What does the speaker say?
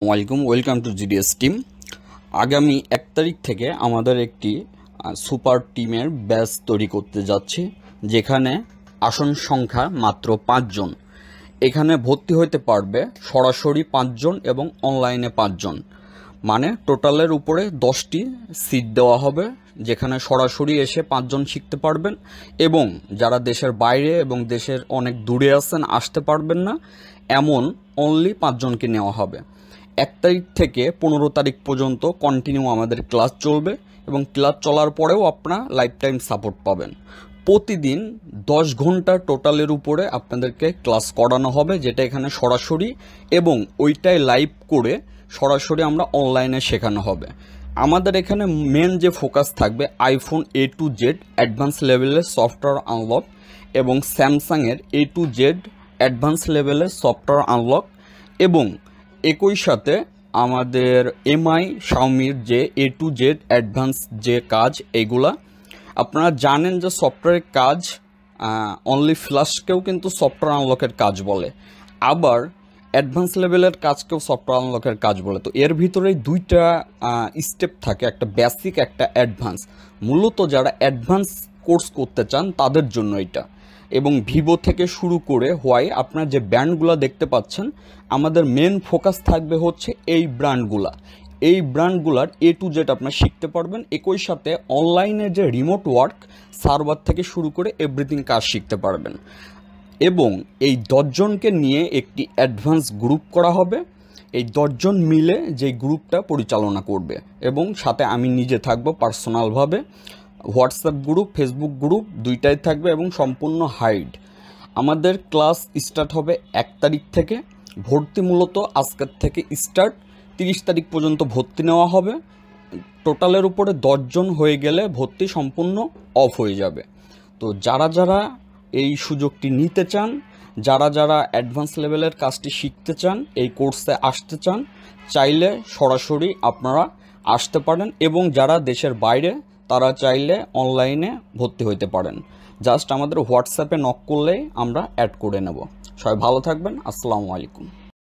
Welcome to GDS team. আগামী 1 তারিখ থেকে আমাদের একটি সুপার টিমের ব্যাচ তৈরি করতে যাচ্ছি, যেখানে আসন সংখ্যা মাত্র 5 জন। এখানে ভর্তি হতে পারবে সরাসরি 5 জন এবং অনলাইনে 5 জন, মানে টোটালের উপরে 10টি সিট দেওয়া হবে, যেখানে সরাসরি এসে 5 জন শিখতে পারবেন। এবং যারা দেশের বাইরে এবং দেশের অনেক দূরে আছেন, আসতে পারবেন না, এমন অনলি 5 জনকে নেওয়া হবে। 1 তারিখ থেকে 15 তারিখ পর্যন্ত কন্টিনিউ আমাদের ক্লাস চলবে এবং ক্লাস চলার পরেও আপনারা লাইফ টাইম সাপোর্ট পাবেন। প্রতিদিন 10 ঘন্টা টোটালের উপরে আপনাদেরকে ক্লাস করানো হবে, যেটা এখানে সরাসরি এবং ওইটাই লাইভ করে সরাসরি আমরা অনলাইনে শেখানো হবে। আমাদের এখানে মেন যে ফোকাস থাকবে iPhone A to Z advance লেভেলের সফটওয়্যার আনলক এবং স্যামসাংয়ের A to Z অ্যাডভান্স লেভেলের সফটওয়্যার আনলক, এবং একই সাথে আমাদের MI Xiaomiর যে A to Z অ্যাডভান্স যে কাজ, এগুলা আপনারা জানেন যে সফটওয়্যারের কাজ অনলি ফ্ল্যাশকেও কিন্তু সফটওয়্যার আনলকের কাজ বলে, আবার অ্যাডভান্স লেভেলের কাজকেও সফটওয়্যার আনলকের কাজ বলে। তো এর ভিতরেই দুইটা স্টেপ থাকে, একটা বেসিক একটা অ্যাডভান্স। মূলত যারা অ্যাডভান্স কোর্স করতে চান তাদের জন্য এটা। এবং ভিভো থেকে শুরু করে হোয়াই আপনার যে ব্র্যান্ডগুলো দেখতে পাচ্ছেন, আমাদের মেন ফোকাস থাকবে হচ্ছে এই ব্র্যান্ডগুলা। এই ব্র্যান্ডগুলার A to Z আপনারা শিখতে পারবেন। একই সাথে অনলাইনে যে রিমোট ওয়ার্ক, সার্ভার থেকে শুরু করে এভরিথিং কাজ শিখতে পারবেন। এবং এই 10 জনকে নিয়ে একটি অ্যাডভান্স গ্রুপ করা হবে। এই 10 জন মিলে যে গ্রুপটা পরিচালনা করবে, এবং সাথে আমি নিজে থাকবো পার্সোনালভাবে। হোয়াটসঅ্যাপ গ্রুপ, ফেসবুক গ্রুপ দুইটাই থাকবে এবং সম্পূর্ণ হাইড। আমাদের ক্লাস স্টার্ট হবে 1 তারিখ থেকে। ভর্তি মূলত আজকের থেকে স্টার্ট, 30 তারিখ পর্যন্ত ভর্তি নেওয়া হবে। টোটালের উপরে 10 জন হয়ে গেলে ভর্তি সম্পূর্ণ অফ হয়ে যাবে। তো যারা এই সুযোগটি নিতে চান, যারা অ্যাডভান্স লেভেলের কাজটি শিখতে চান, এই কোর্সে আসতে চান, চাইলে সরাসরি আপনারা আসতে পারেন। এবং যারা দেশের বাইরে, তারা চাইলে অনলাইনে ভর্তি হতে পারেন। জাস্ট আমাদের হোয়াটসঅ্যাপে নক করলেই আমরা অ্যাড করে নেব। সবাই ভালো থাকবেন। আসসালামু আলাইকুম।